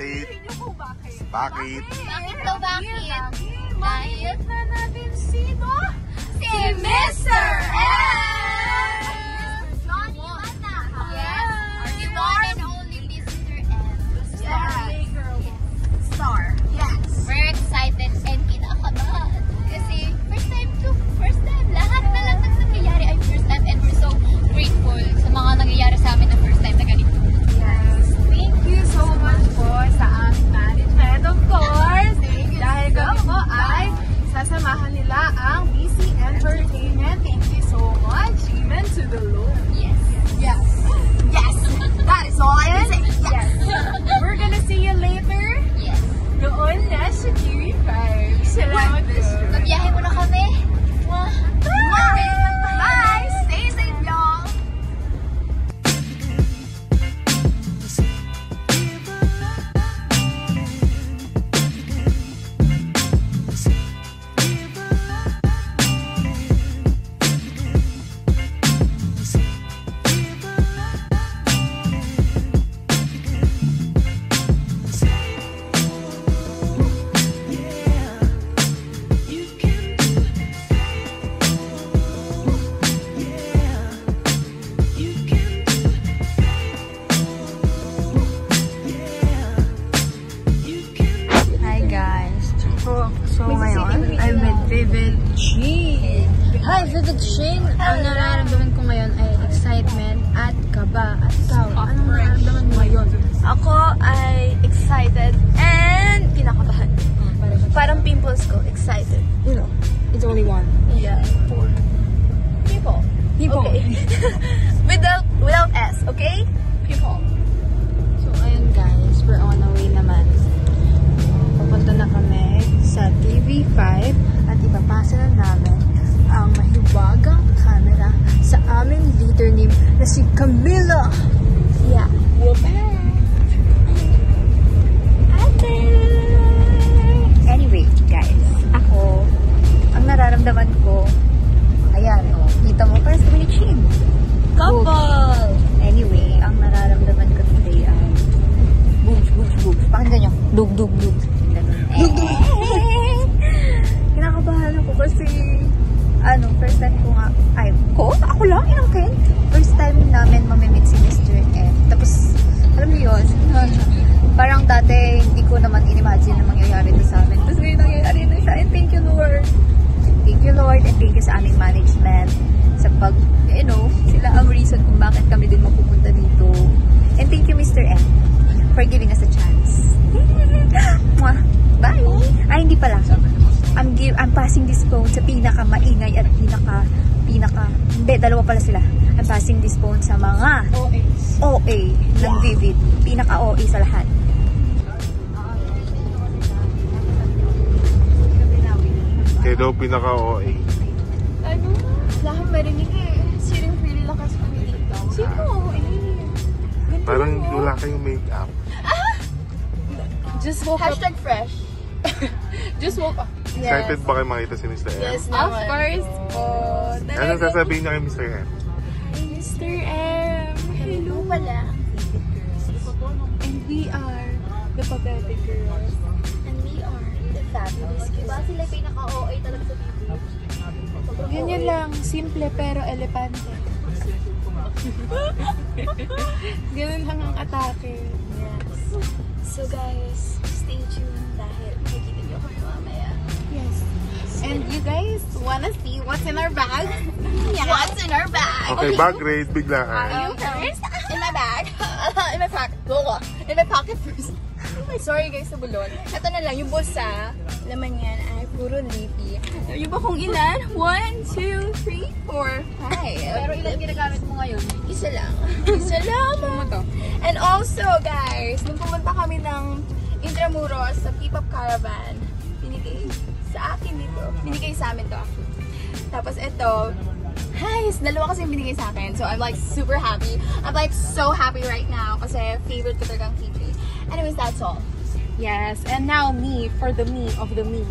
Bakit? Bakit? Bakit daw bakit? Dahil na natin sino? Si Mr. M! Johnny Mata! Yes! The one and only Mr. M. Star. Yes! We're excited and kinakabahan. Kasi first time. Lahat na lang ng nangyayari ay first time and we're so grateful sa mga nangyayari sa amin na first time na ganito. Yes! Thank you so much po sa aming management, of course! Dahil kami po ay sasamahan nila ang BC Entertainment. Thank you so much, even to the Lord. Yes. Yes. Yes. That is all I can say. Yes. We're gonna see you later. Yes. Doon na sa TV5. Salamat po. Magbiyahe muna kami. Bye! Bye! Stay safe, y'all! Hi guys. So ngayon, I'm with Vivid Chin. Hi, Vivid Chin! Ang nararamdaman ko ngayon ay excitement at kaba. At ikaw, anong nararamdaman mo ngayon? Ako ay excited and kinakabahan. Parang pimples ko, excited. You know, it's only one. Yeah. People. People. Okay. without S, okay? People. So, ayun guys, we're on our way naman. Papunta na kami sa TV5 at ipapasa na namin ang mahiwagang camera sa aming leader name na si Camila. Yeah. We're back. Anyway, guys, ako, ang nararamdaman ko, ayan, oh, kita mo, parang sa ni Chin. Couple! Anyway, ang nararamdaman ko today ay boobs. Pakinggan nyo. Dug. Kinakabahan ako kasi first time ko nga, ako lang, inangkin. First time namin mamimit si Mr. M. Tapos, alam niyo yun, parang dati hindi ko naman in-imagine na mangyayari ito sa amin. Tapos ngayon nangyayari ito sa akin. Thank you, Lord. Thank you, Lord, and thank you sa aming management sa sila ang reason kung bakit kami din mapupunta dito. And thank you, Mr. M, for giving us a chance. Bye! Ay, hindi pala. I'm passing this phone sa pinaka-maingay at hindi, dalawa pala sila. I'm passing this phone sa mga OA ng Vivid. Pinaka-OA sa lahat. Kayo daw pinaka-OA. Ano? Lahat marinig eh. Sino really lakas kami dito? Sino? Parang wala kayong make-up. Just woke up. #fresh. Just woke up. Excited ba kayo makita si Mr. M? Yes, of course po. Anong sasabihin niya kay Mr. M? Mr. M, hello pala. And we are the pathetic girls. And we are the fabulous. Diba sila pinaka-OA talaga sa TV? Ganyan lang, simple pero elepante. Ganun lang ang atake. Yes. So guys, stay tuned dahil makikita niyo kami mamaya. Yes. And you guys wanna see what's in our bag? Yeah. What's in our bag? Okay, bag raid, biglaan. You first? In my bag? In my pocket. In my pocket first. Sorry guys sa bulon. Ito na lang, yung bulsa, laman yan ay puro lippy. Yung ba kung ilan? 1, 2, 3, 4, 5. Pero ilan ginagamit mo ngayon? Isa lang. Isa lang. And also guys, nung pumunta kami ng Intramuros sa P-Pop Caravan, binigay sa akin dito. Binigay sa amin to. Tapos ito, guys, dalawa kasi yung binigay sa akin. So I'm like super happy. I'm like so happy right now kasi favorite ko talagang KJ. Anyways, that's all. Yes, and now me, for the me of the me.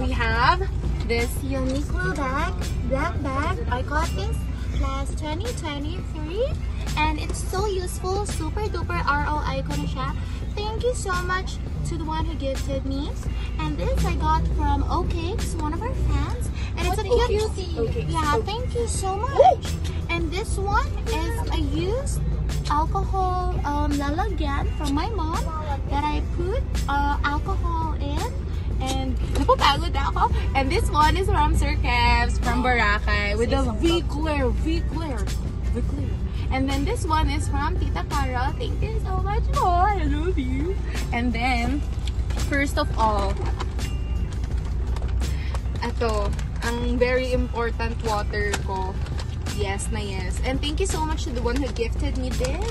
We have this unique little bag, black bag. I got this Class 2023. And it's so useful. Super duper ROI ko na siya. Thank you so much to the one who gifted me. And this I got from OKX, one of our fans. And it's a cute. Okay. Yeah, thank you so much. And this one is a used alcohol lalagyan from my mom that I put alcohol in. And napapagod ako. And this one is from Sir Kev's from Boracay with the V-Clear. And then this one is from Tita Cara. Thank you so much more. I love you. And then, first of all, ito, ang very important water ko. Yes na yes. And thank you so much to the one who gifted me this.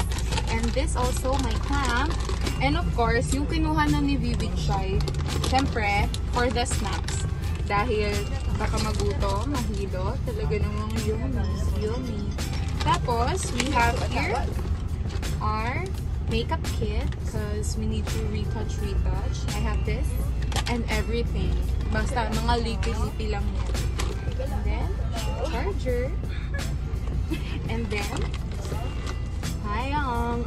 And this also, my clamp. And of course, yung kinuha na ni Vivid Chai. Siyempre, for the snacks. Dahil baka magutom, mahilo. Talaga namang yummy. Tapos, we have here our makeup kit because we need to retouch. I have this and everything. Basta mga lipi-lipi lang yan. And then, charger. And then, hayang.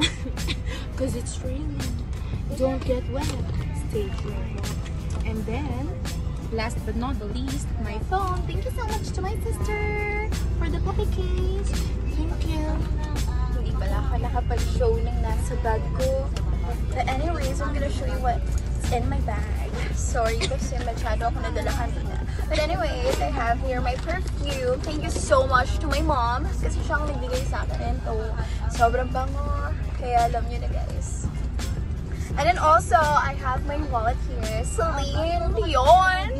Because it's raining. Don't get wet. Stay dry. And then, last but not the least, my phone. Thank you so much to my sister for the puppy case. Thank you. Hindi pala ako nakapag-show ng nasa bag ko. But anyways, I'm gonna show you what's in my bag. Sorry kasi masyado ako nadala kanina. But anyways, I have here my perfume. Thank you so much to my mom. Kasi siya ang nagbigay sa akin nito. Sobrang bango. Kaya alam nyo na guys. And then also, I have my wallet here. Celine Dion.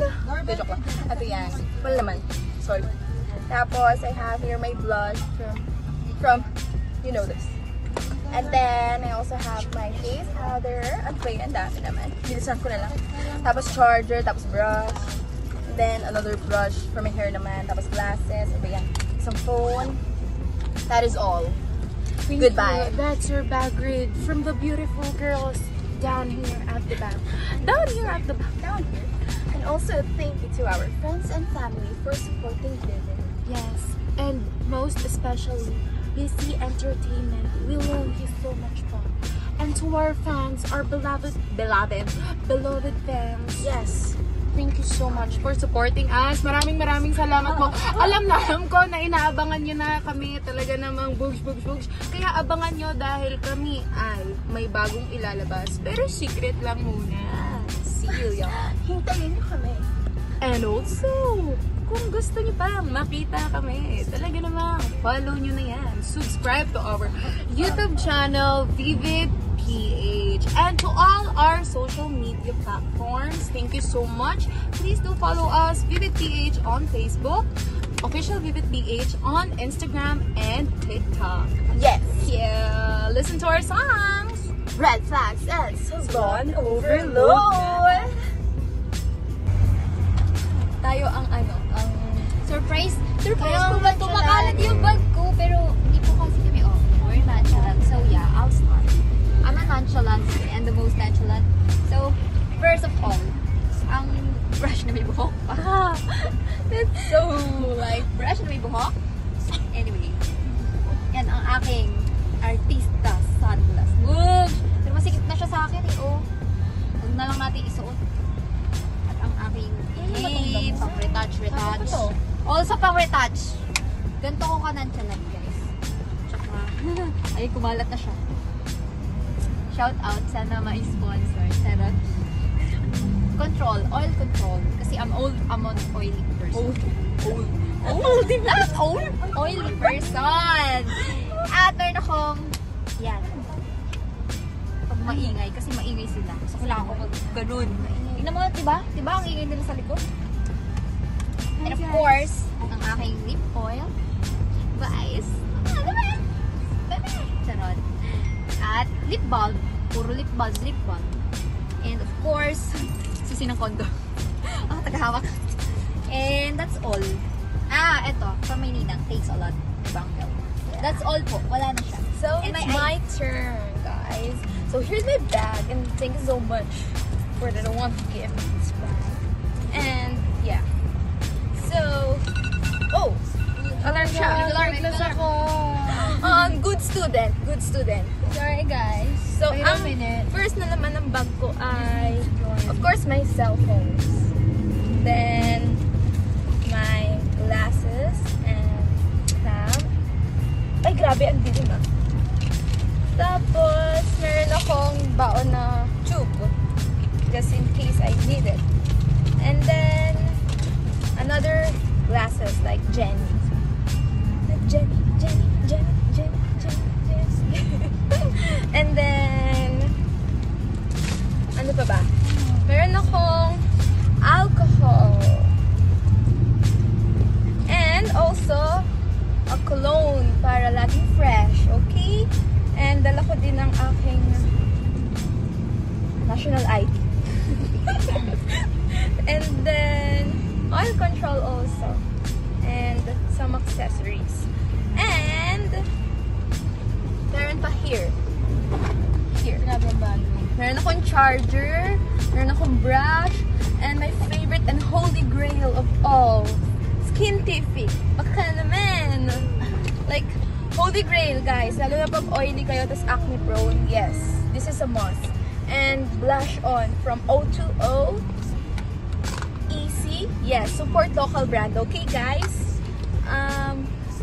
Joke lang. Ito yan. Wala naman. Sorry. Tapos, I have here my blush from you know this. And then, I also have my face powder. Ang plain, ang dami naman. Bilisan ko na lang. Tapos, charger, tapos brush. And then, another brush for my hair naman. Tapos, glasses. Ano ba yan? Isang phone. That is all. Goodbye. That's your bag read from the beautiful girls down here at the back. Down here. And also, thank you to our friends and family for supporting Vivid. Yes, and most especially, BC Entertainment. We love you so much, Pop. And to our fans, our beloved fans. Yes. Thank you so much for supporting us. Maraming salamat po. Alam ko na inaabangan nyo na kami talaga namang bugs. Kaya abangan nyo dahil kami ay may bagong ilalabas. Pero secret lang muna. See you, y'all. Hintayin nyo kami. And also, kung gusto niyo pang makita kami, talaga namang follow nyo na yan. Subscribe to our YouTube channel, Vivid PH. And to all our social media platforms, thank you so much. Please do follow us, Vivid PH on Facebook, Official Vivid PH on Instagram and TikTok. Yes. Yeah, listen to our songs. Red Flags and Salon Overload. Tayo ang Surprise Kaya ko ba ito? Makalat yung bag ko, pero hindi po kasi kami, more nonchalant. So yeah, I'll start. I'm a nonchalant and the most nonchalant. So, first of all, ang brush na may buhok. That's so like, brush na may buhok. Anyway, yan ang aking artista sunglass. Woo! Pero masikip na siya sa akin huwag na lang natin isuot. At ang aking pang-retouch. Also pang-retouch. Ganito ko ka-nonchalant, guys. Tsaka, ay, kumalat na siya. Shout out, sana ma-sponsor. Sarot. Oil control. Kasi I'm an oily person. Oily person. At meron akong, yan. Pag maingay, kasi maingay sila. So, kailangan ko mag-ganun. Tingnan mo, diba? Diba ang ingay nila sa likod? And of course, ang aking lip oil. Guys, charot. At lip balm. Puro lip balm. And of course, susi ng kondo. Ang tagahawak. And that's all. Eto. From my ninang. Takes a lot. Bangkel. That's all po. Wala na siya. So, And it's my turn, guys. So, here's my bag. And thank you so much for the one who gave me this bag. And, yeah. So, siya. Class ako. Good student. Good student. Sorry guys. So, Wait a minute. first na naman ng bag ko ay, of course, my cell phones. Then, my glasses and cam. Ay, grabe, ang dilim ah. Tapos, meron akong baon na tube. Just in case I need it. And then, another glasses like Jenny. Like Jenny. And then, ano pa ba? Meron akong alcohol. And also, a cologne para laging fresh, okay? And dala ko din ang aking national ID. And then, oil control also. And some accessories. And, meron pa here. Here. Meron akong charger, meron akong brush, and my favorite and holy grail of all, Skintific. Baka naman. Like, holy grail, guys. Lalo na pag oily kayo, tas acne prone. Yes, this is a must. And blush on from O2O. Easy. Yes, support local brand. Okay, guys?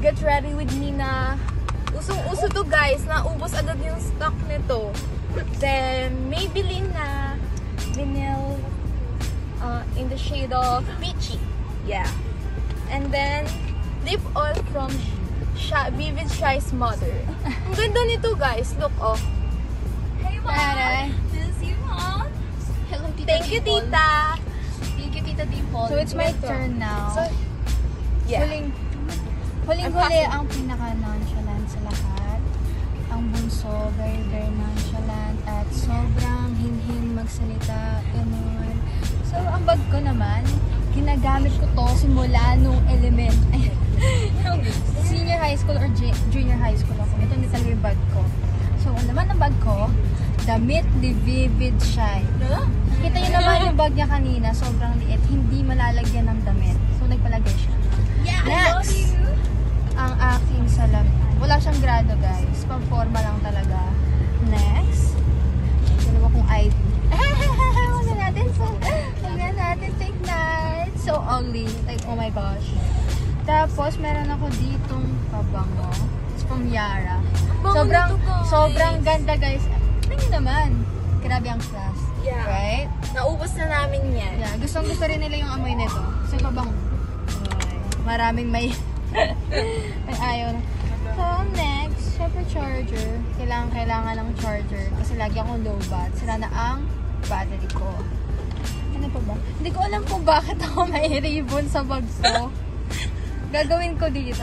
Get ready with me na usong-uso to, guys. Naubos agad yung stock nito. Then, Maybelline na vinyl in the shade of peachy. Yeah. And then, lip oil from Vivid Shy's mother. Ang ganda nito, guys. Look, oh. Hey, Mom. This is you, Mom. Hello, Tita Thank you, Dimple. Tita. Thank you, Tita Dimple. So, it's my turn now. So, yeah. Huling-huli ang pinaka-nonchalant sa lahat. Ang bunso, very, very nonchalant at sobrang hinhin magsalita. Ganun. So, ang bag ko naman, ginagamit ko to simula nung senior high school or junior high school ako. Ito na talaga yung bag ko. So, ang naman ng bag ko, damit ni Vivid Shy. Kita niyo naman yung bag niya kanina, sobrang liit. Hindi malalagyan ng damit. So, nagpalagay siya. Yeah, I love Next, you. ang aking salamin. Wala siyang grado, guys. Pang-forma lang talaga. Next, dalawa kong ID. Huwag na natin take night. So ugly. Like, oh my gosh. Tapos, meron ako ditong pabango. It's from Yara. Sobrang ganda, guys. Tingnan naman. Grabe ang class. Yeah. Right? Naubos na namin yan. Yeah, gustong-gusto rin nila yung amoy nito. Kasi pabango. Okay. Maraming may ayaw na. So, next, syempre charger. Kailangan ng charger. Kasi lagi akong low bat. Sira na ang battery ko. Ano pa ba? Hindi ko alam kung bakit ako may ribbon sa bag ko. Gagawin ko dito.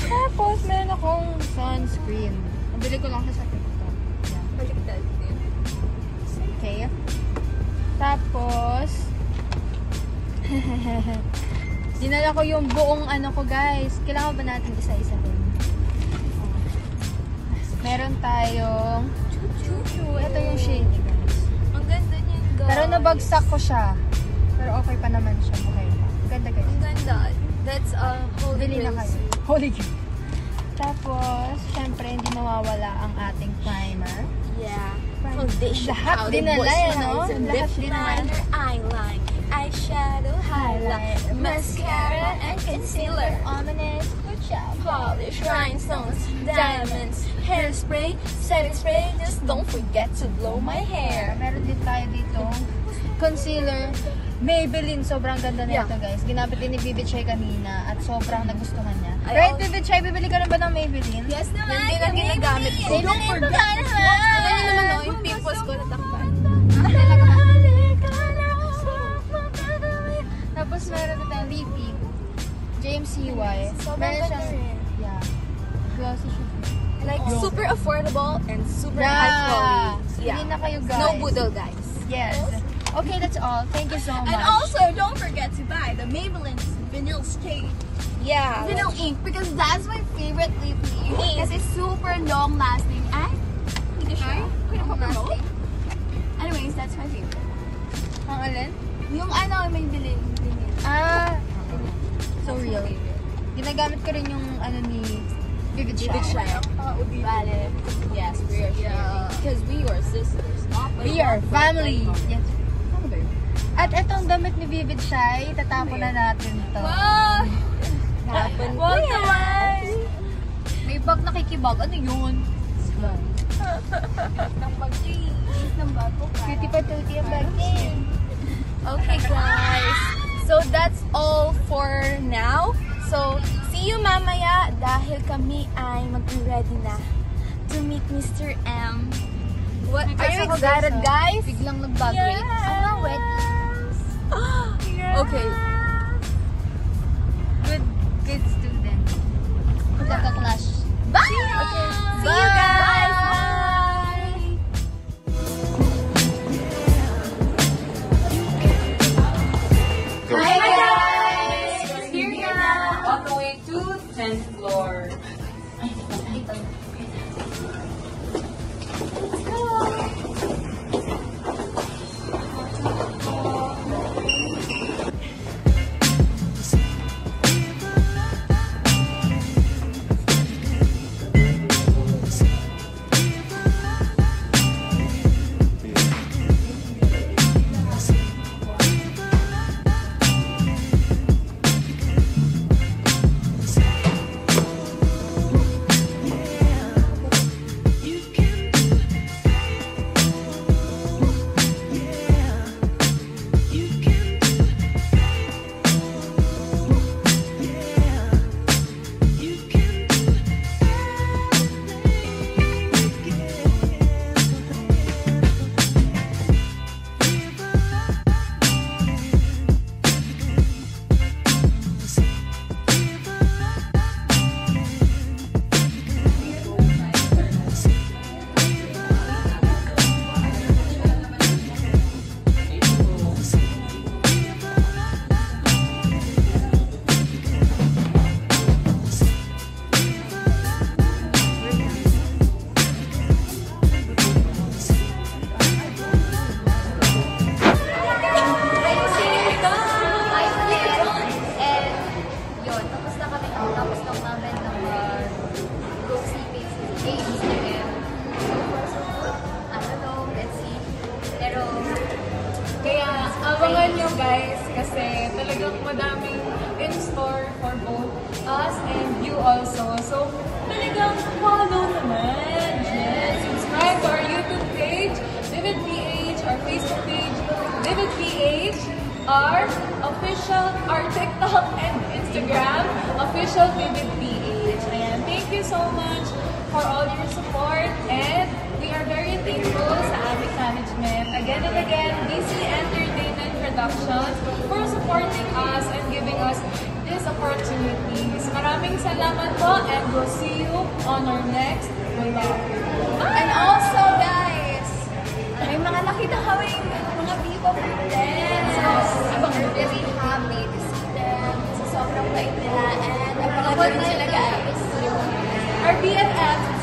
Tapos, meron akong sunscreen. Nabili ko lang siya sa TikTok. Yeah. Baliktad din. Okay. Tapos, dinala ko yung buong ano ko, guys. Kailangan ba natin isa-isa din? Meron tayong ito yung shade, guys. Ang ganda niya, guys. Pero nabagsak ko siya. Pero okay pa naman siya. Okay pa. Ganda, guys. Ang ganda. That's a holy Bili na grail. kayo. Holy grail. Tapos, syempre, hindi nawawala ang ating primer. Yeah. Foundation, Lahat powder, dinala, moisturizer, no? lip Lahat dinala. liner, eyeliner, eyeshadow, highlight, mascara, and concealer. Ominous. Good job. Polish, rhinestones, diamonds, hairspray, setting spray. Just don't forget to blow my hair. Meron din tayo dito concealer. Maybelline, sobrang ganda na Yeah. ito, guys. Ginamit din ni Vivid Shy kanina at sobrang nagustuhan niya. I Right, also- Vivid Shy, bibili ka rin ba ng Maybelline? Yes naman. Yan din ang yung ginagamit ko. Maybelline. Don't forget Tingnan to niyo watch naman, oh, yung pimples ko natakpan. Tapos meron na tayong lippy. James CY. Sobrang Meron ganda siyang, rin. yeah. Glossy siya. Like, Oh. super affordable and super Yeah. high quality. Hindi na kayo, guys. No boodle, guys. Yes. Okay, that's all. Thank you so much. And also, don't forget to buy the Maybelline Vanilla Stain. Yeah. Vanilla ink because that's my favorite lip ink. Kasi super long lasting. And, hindi siya. Long-lasting. Anyways, that's my favorite. Ang alin? Yung ano, Maybelline. Ah. So, Ginagamit ko rin yung ano ni Vivid Shy. Vale. Yes, we are sharing. Because we are sisters. We are family. Yes. At etong damit ni Vivid Shy, tatapon na natin to. Wow! Tapon ko Wow, yan. naman! May bag nakikibag. Ano yun? Ng pag-iis ng bago ka. Cutie patootie ang bag niya. Okay, guys. So, that's all for now. So, see you mamaya dahil kami ay mag-ready na to meet Mr. M. What? Are you excited, guys? Biglang nag-graduate. Yes. Ako nga ready. Okay. Good student. Magkaka-clash. Bye! Okay. See you guys! Bye! Go. Hi, guys! We're here now. On the way to 10th floor. Abangan nyo guys kasi talagang madaming in store for both us and you also. So talagang follow naman. Yes. Subscribe to our YouTube page, Vivid PH, our Facebook page, Vivid PH, our official, our TikTok and Instagram, official Vivid PH. Ayan. Thank you so much for all your support and we are very thankful sa aming management. Again and again, DC Entertainment Productions for supporting us and giving us these opportunities. Maraming salamat po and we'll see you on our next vlog. And also, guys, may mga nakita kaming mga people friends. So, we're very happy to see them. Kasi sobrang bait nila. And abangan nyo sila, guys. Our BFFs